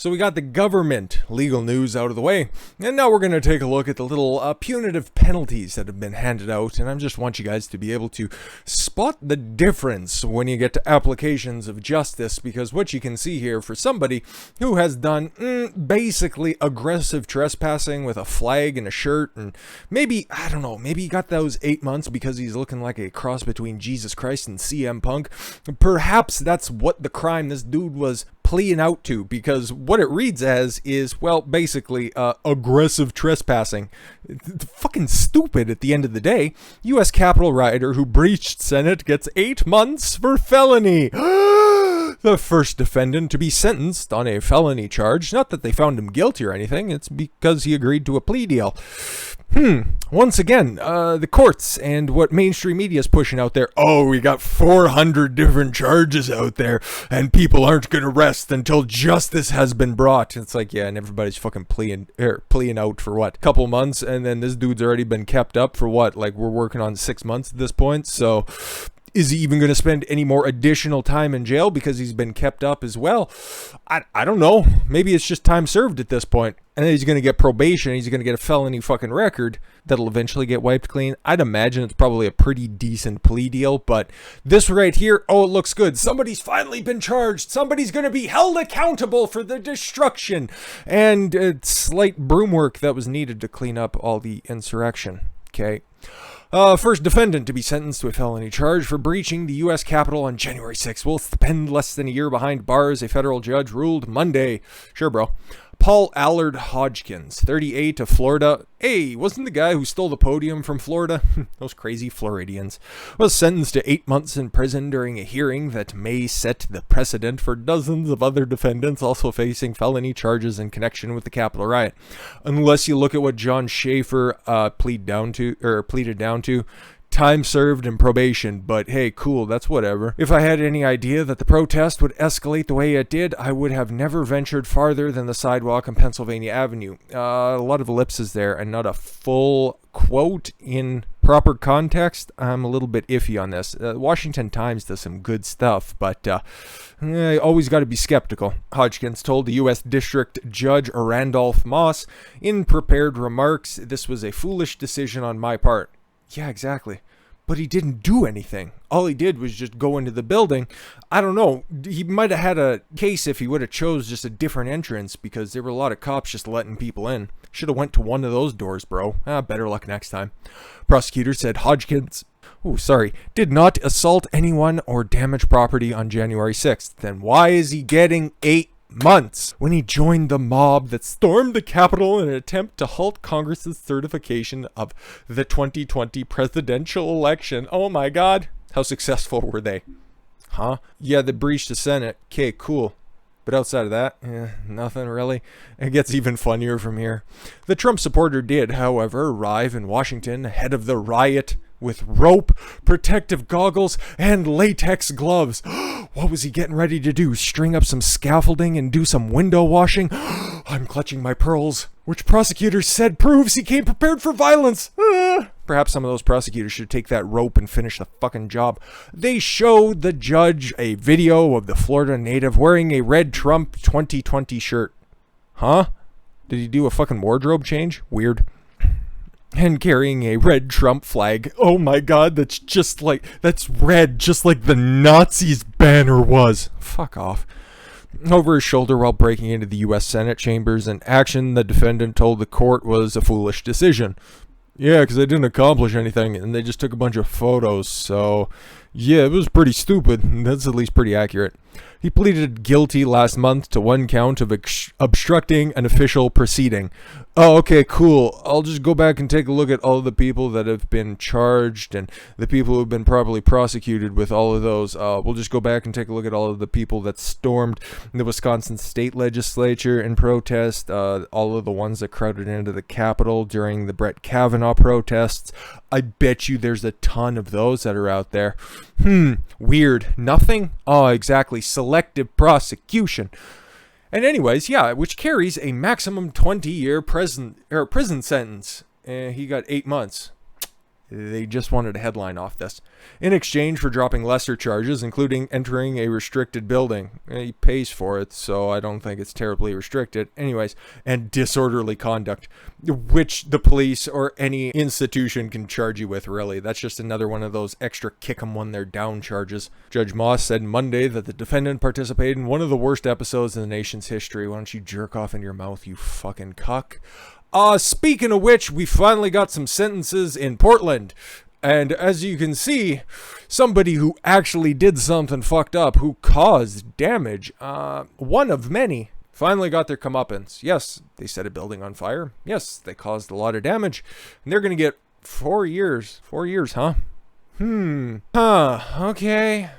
So we got the government legal news out of the way, and now we're going to take a look at the little punitive penalties that have been handed out, and I just want you guys to be able to spot the difference when you get to applications of justice, because what you can see here for somebody who has done basically aggressive trespassing with a flag and a shirt, and maybe, I don't know, maybe he got those 8 months because he's looking like a cross between Jesus Christ and CM Punk. Perhaps that's what the crime this dude was pleading out to, because what it reads as is, well, basically aggressive trespassing. It's fucking stupid at the end of the day. U.S. Capitol rioter who breached Senate gets 8 months for felony. The first defendant to be sentenced on a felony charge. Not that they found him guilty or anything, it's because he agreed to a plea deal. Once again, the courts and what mainstream media is pushing out there. Oh, we got 400 different charges out there, and people aren't going to rest until justice has been brought. It's like, yeah, and everybody's fucking pleading out for what? Couple months, and then this dude's already been kept up for what? Like, we're working on 6 months at this point, so is he even going to spend any more additional time in jail because he's been kept up as well? I don't know. Maybe it's just time served at this point. And then he's going to get probation. He's going to get a felony fucking record that'll eventually get wiped clean. I'd imagine it's probably a pretty decent plea deal. But this right here, oh, it looks good. Somebody's finally been charged. Somebody's going to be held accountable for the destruction and slight broom work that was needed to clean up all the insurrection. Okay. First defendant to be sentenced to a felony charge for breaching the U.S. Capitol on January 6th will spend less than a year behind bars, a federal judge ruled Monday. Sure, bro. Paul Allard Hodgkins, 38, of Florida. Hey, wasn't the guy who stole the podium from Florida? Those crazy Floridians. Was sentenced to 8 months in prison during a hearing that may set the precedent for dozens of other defendants also facing felony charges in connection with the Capitol riot. Unless you look at what John Schaefer pleaded down to. Time served and probation, but hey, cool, that's whatever. If I had any idea that the protest would escalate the way it did, I would have never ventured farther than the sidewalk on Pennsylvania Avenue. A lot of ellipses there and not a full quote in proper context. I'm a little bit iffy on this. Washington Times does some good stuff, but always got to be skeptical. Hodgkins told the U.S. District Judge Randolph Moss in prepared remarks, "This was a foolish decision on my part." Yeah, exactly. But he didn't do anything. All he did was just go into the building. I don't know. He might have had a case if he would have chose just a different entrance, because there were a lot of cops just letting people in. Should have went to one of those doors, bro. Better luck next time. Prosecutor said Hodgkins did not assault anyone or damage property on January 6th. Then why is he getting 8 months when he joined the mob that stormed the Capitol in an attempt to halt Congress's certification of the 2020 presidential election? Oh my God. How successful were they? Huh? Yeah, they breached the Senate. Okay, cool. But outside of that, nothing really. It gets even funnier from here. The Trump supporter did, however, arrive in Washington ahead of the riot with rope, protective goggles, and latex gloves. What was he getting ready to do? String up some scaffolding and do some window washing? I'm clutching my pearls, which prosecutors said proves he came prepared for violence. Perhaps some of those prosecutors should take that rope and finish the fucking job. They showed the judge a video of the Florida native wearing a red Trump 2020 shirt. Huh? Did he do a fucking wardrobe change? Weird. And carrying a red Trump flag. Oh my God, that's red, just like the Nazis' banner was. Fuck off. Over his shoulder while breaking into the U.S. Senate chambers, an action the defendant told the court was a foolish decision. Yeah, because they didn't accomplish anything, and they just took a bunch of photos, so yeah, it was pretty stupid. That's at least pretty accurate. He pleaded guilty last month to one count of obstructing an official proceeding. Oh, okay, cool. I'll just go back and take a look at all of the people that have been charged and the people who have been properly prosecuted with all of those. We'll just go back and take a look at all of the people that stormed the Wisconsin state legislature in protest, all of the ones that crowded into the Capitol during the Brett Kavanaugh protests. I bet you there's a ton of those that are out there. Weird. Nothing? Oh, exactly. Selective prosecution. And anyways, yeah, which carries a maximum 20-year prison sentence. He got 8 months. They just wanted a headline off this. In exchange for dropping lesser charges, including entering a restricted building. He pays for it, so I don't think it's terribly restricted. Anyways, and disorderly conduct, which the police or any institution can charge you with, really. That's just another one of those extra kick 'em when they're down charges. Judge Moss said Monday that the defendant participated in one of the worst episodes in the nation's history. Why don't you jerk off in your mouth, you fucking cuck? Speaking of which, we finally got some sentences in Portland. And as you can see, somebody who actually did something fucked up, who caused damage, one of many, finally got their comeuppance. Yes, they set a building on fire. Yes, they caused a lot of damage. And they're going to get 4 years. 4 years, huh? Okay.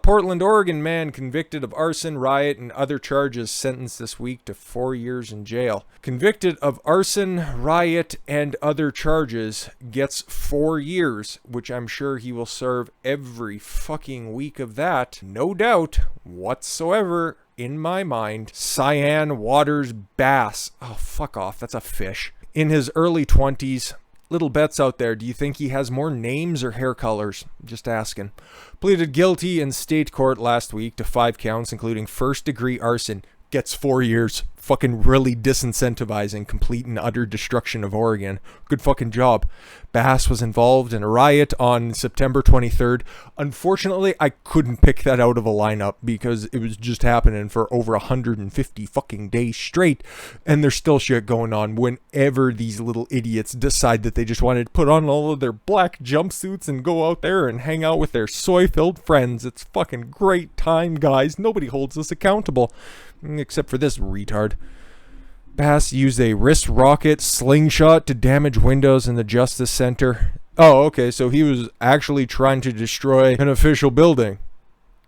Portland, Oregon man convicted of arson, riot, and other charges sentenced this week to 4 years in jail. Convicted of arson, riot, and other charges gets 4 years, which I'm sure he will serve every fucking week of that. No doubt whatsoever in my mind. Cyan Waters Bass. Oh, fuck off. That's a fish. In his early 20s. Little bets out there. Do you think he has more names or hair colors? Just asking. Pleaded guilty in state court last week to 5 counts, including first-degree arson. Gets 4 years. Fucking really disincentivizing complete and utter destruction of Oregon. Good fucking job. Bass was involved in a riot on September 23rd. Unfortunately, I couldn't pick that out of a lineup because it was just happening for over 150 fucking days straight. And there's still shit going on whenever these little idiots decide that they just wanted to put on all of their black jumpsuits and go out there and hang out with their soy-filled friends. It's fucking great time, guys. Nobody holds us accountable. Except for this retard. Bass used a wrist rocket slingshot to damage windows in the Justice Center. Oh, okay, so he was actually trying to destroy an official building.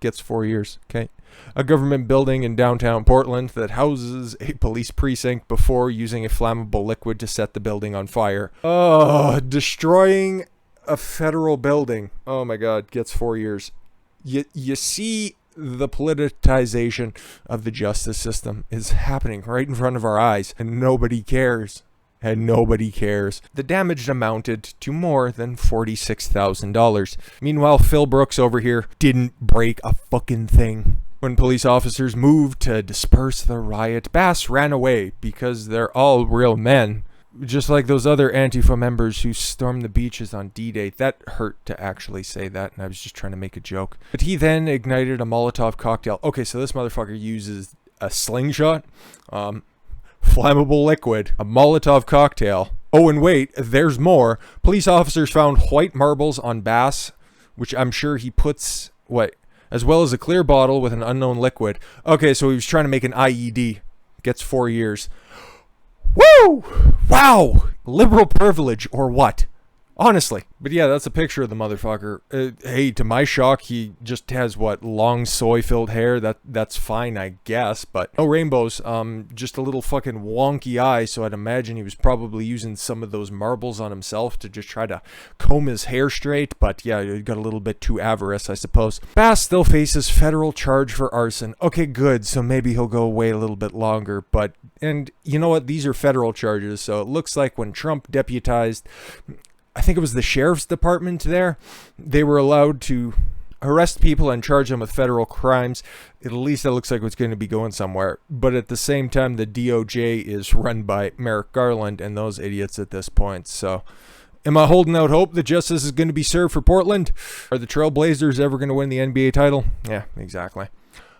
Gets 4 years, okay. A government building in downtown Portland that houses a police precinct before using a flammable liquid to set the building on fire. Oh, destroying a federal building. Oh my God, gets 4 years. You see... The politicization of the justice system is happening right in front of our eyes, and nobody cares. And nobody cares. The damage amounted to more than $46,000. Meanwhile, Phil Brooks over here didn't break a fucking thing. When police officers moved to disperse the riot, Bass ran away because they're all real men. Just like those other Antifa members who stormed the beaches on D-Day. That hurt to actually say that, and I was just trying to make a joke. But he then ignited a Molotov cocktail. Okay, so this motherfucker uses a slingshot, flammable liquid, a Molotov cocktail. Oh, and wait, there's more. Police officers found white marbles on Bass, which I'm sure he puts, as well as a clear bottle with an unknown liquid. Okay, so he was trying to make an IED. Gets 4 years. Woo! Wow! Liberal privilege or what? Honestly. But yeah, that's a picture of the motherfucker. Hey, to my shock, he just has, long soy-filled hair? That's fine, I guess, but no rainbows. Just a little fucking wonky eye, so I'd imagine he was probably using some of those marbles on himself to just try to comb his hair straight, but yeah, he got a little bit too avarice, I suppose. Bass still faces federal charge for arson. Okay, good, so maybe he'll go away a little bit longer, but... And you know what? These are federal charges, so it looks like when Trump deputized... I think it was the sheriff's department there. They were allowed to arrest people and charge them with federal crimes. At least it looks like it's going to be going somewhere. But at the same time, the DOJ is run by Merrick Garland and those idiots at this point. So, am I holding out hope that justice is going to be served for Portland? Are the Trailblazers ever going to win the NBA title? Yeah, exactly.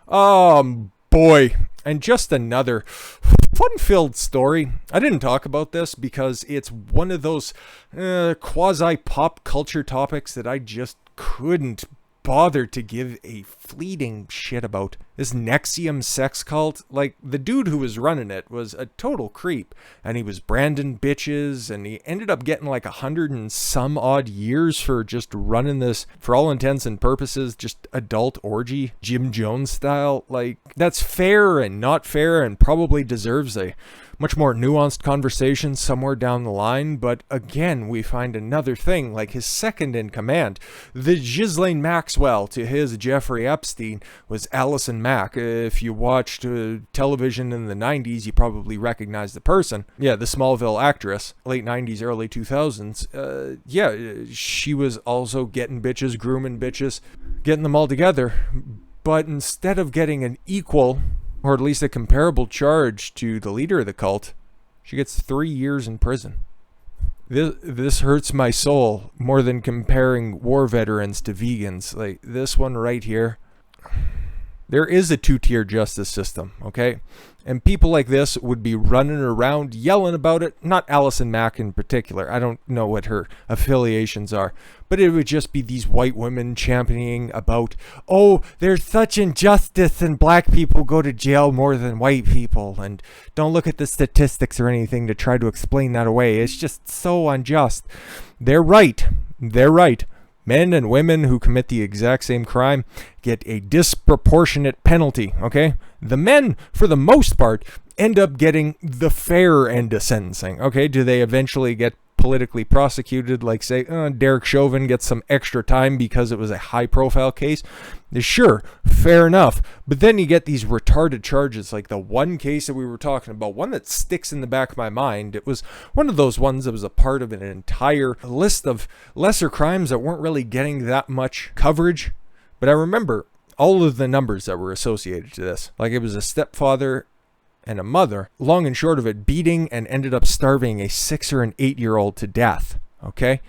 Boy. And just another fun-filled story. I didn't talk about this because it's one of those quasi-pop culture topics that I just couldn't bother to give a fleeting shit about. This Nexium sex cult, the dude who was running it was a total creep, and he was branding bitches, and he ended up getting 100 and some odd years for just running this, for all intents and purposes, just adult orgy, Jim Jones style. That's fair and not fair, and probably deserves a much more nuanced conversation somewhere down the line, but again, we find another thing, his second in command. The Ghislaine Maxwell to his Jeffrey Epstein was Allison Allison Mack. If you watched television in the 90s, you probably recognize the person. Yeah, the Smallville actress, late 90s, early 2000s. She was also getting bitches, grooming bitches, getting them all together. But instead of getting an equal, or at least a comparable charge to the leader of the cult, she gets 3 years in prison. This hurts my soul more than comparing war veterans to vegans. Like this one right here. There is a two-tier justice system, okay? And people like this would be running around yelling about it. Not Allison Mack in particular. I don't know what her affiliations are. But it would just be these white women championing about, oh, there's such injustice and black people go to jail more than white people. And don't look at the statistics or anything to try to explain that away. It's just so unjust. They're right. They're right. Men and women who commit the exact same crime get a disproportionate penalty, okay? The men, for the most part, end up getting the fair end of sentencing, okay? Do they eventually get politically prosecuted, like say Derek Chauvin gets some extra time because it was a high-profile case? Sure, fair enough. But then you get these retarded charges, like the one case that we were talking about, one that sticks in the back of my mind. It was one of those ones that was a part of an entire list of lesser crimes that weren't really getting that much coverage. But I remember all of the numbers that were associated to this. Like it was a stepfather and a mother, long and short of it, beating and ended up starving a 6 or an 8-year-old to death, okay?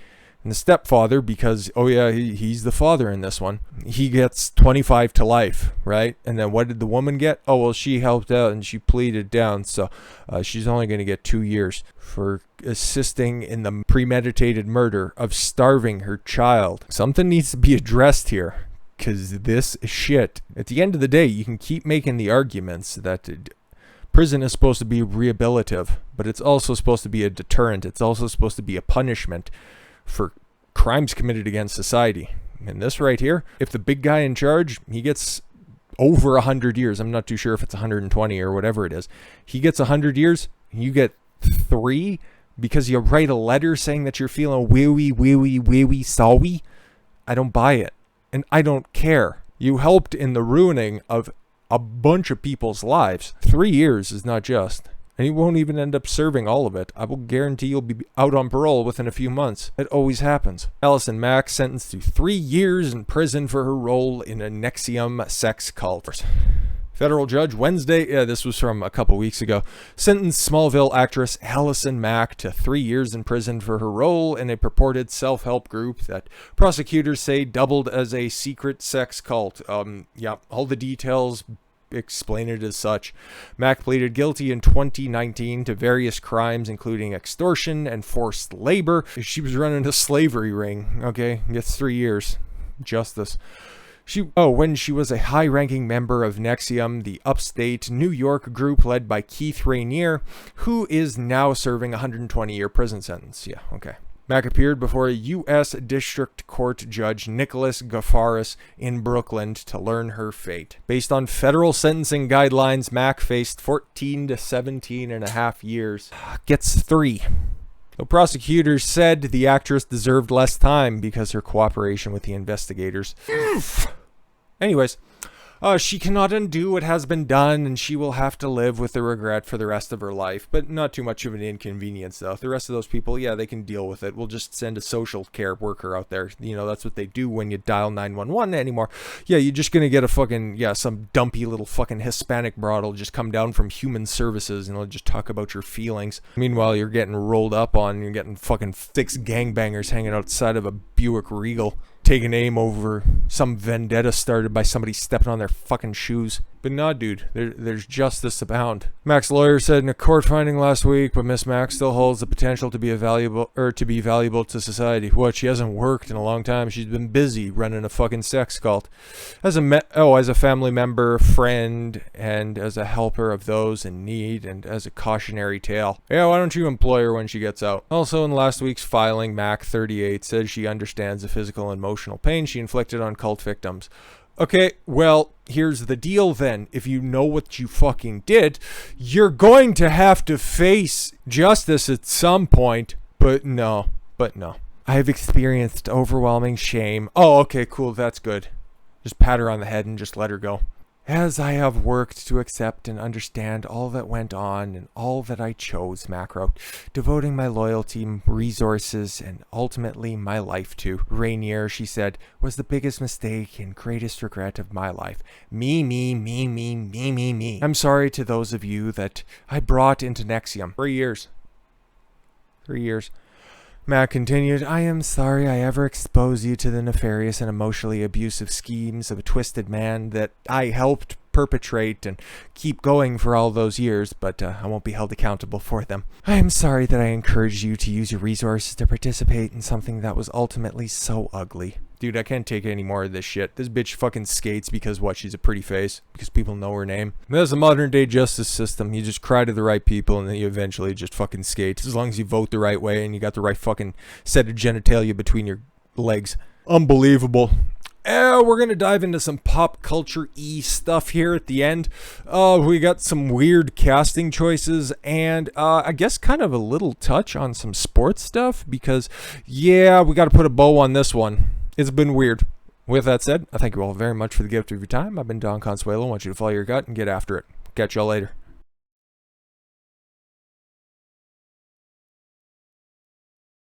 And the stepfather, because, oh yeah, he's the father in this one, he gets 25 to life, right? And then what did the woman get? Oh, well, she helped out and she pleaded down, so she's only going to get 2 years for assisting in the premeditated murder of starving her child. Something needs to be addressed here, because this shit, at the end of the day, you can keep making the arguments that prison is supposed to be rehabilitative, but it's also supposed to be a deterrent. It's also supposed to be a punishment for crimes committed against society. And this right here, if the big guy in charge, he gets over 100 years. I'm not too sure if it's 120 or whatever it is. He gets 100 years, you get 3 because you write a letter saying that you're feeling wee sorry. I don't buy it. And I don't care. You helped in the ruining of a bunch of people's lives. 3 years is not just. And you won't even end up serving all of it. I will guarantee you'll be out on parole within a few months. It always happens. Allison Mack sentenced to 3 years in prison for her role in a NXIVM sex cult. Federal judge Wednesday, this was from a couple weeks ago, sentenced Smallville actress Allison Mack to 3 years in prison for her role in a purported self-help group that prosecutors say doubled as a secret sex cult. All the details explain it as such. Mack pleaded guilty in 2019 to various crimes, including extortion and forced labor. She was running a slavery ring. Okay, gets 3 years. Justice. When she was a high-ranking member of NXIVM, the upstate New York group led by Keith Rainier, who is now serving a 120-year prison sentence. Yeah, okay. Mack appeared before a U.S. District Court Judge Nicholas Gafaris in Brooklyn to learn her fate. Based on federal sentencing guidelines, Mack faced 14 to 17 and a half years. Gets 3. The prosecutors said the actress deserved less time because her cooperation with the investigators. Anyways, she cannot undo what has been done, and she will have to live with the regret for the rest of her life. But not too much of an inconvenience, though. The rest of those people, yeah, they can deal with it. We'll just send a social care worker out there. You know, that's what they do when you dial 911 anymore. Yeah, you're just going to get a fucking, some dumpy little fucking Hispanic broad will just come down from human services, and they'll just talk about your feelings. Meanwhile, you're getting rolled up on, you're getting fucking 6 gangbangers hanging outside of a Buick Regal, taking aim over some vendetta started by somebody stepping on their fucking shoes. But nah, dude, there's justice abound. Mack's lawyer said in a court finding last week, but Miss Mack still holds the potential to be valuable to society. What? She hasn't worked in a long time. She's been busy running a fucking sex cult. As a family member, friend, and as a helper of those in need, and as a cautionary tale. Yeah, why don't you employ her when she gets out? Also, in last week's filing, Mack, 38, says she understands the physical and emotional pain she inflicted on cult victims. Okay, well, here's the deal then. If you know what you fucking did, you're going to have to face justice at some point. But no. I have experienced overwhelming shame. Oh, okay, cool, that's good. Just pat her on the head and just let her go. As I have worked to accept and understand all that went on and all that I chose, Mac wrote, devoting my loyalty, resources, and ultimately my life to. Rainier, she said, was the biggest mistake and greatest regret of my life. Me. I'm sorry to those of you that I brought into Nexium. 3 years. 3 years. Matt continued, I am sorry I ever exposed you to the nefarious and emotionally abusive schemes of a twisted man that I helped perpetrate and keep going for all those years, but I won't be held accountable for them. I am sorry that I encouraged you to use your resources to participate in something that was ultimately so ugly. Dude, I can't take any more of this shit. This bitch fucking skates because what? She's a pretty face? Because people know her name? That's a modern day justice system. You just cry to the right people and then you eventually just fucking skate. As long as you vote the right way and you got the right fucking set of genitalia between your legs. Unbelievable. We're going to dive into some pop culture-y stuff here at the end. We got some weird casting choices and I guess kind of a little touch on some sports stuff because, yeah, we got to put a bow on this one. It's been weird. With that said, I thank you all very much for the gift of your time. I've been Don Consuelo. I want you to follow your gut and get after it. Catch y'all later.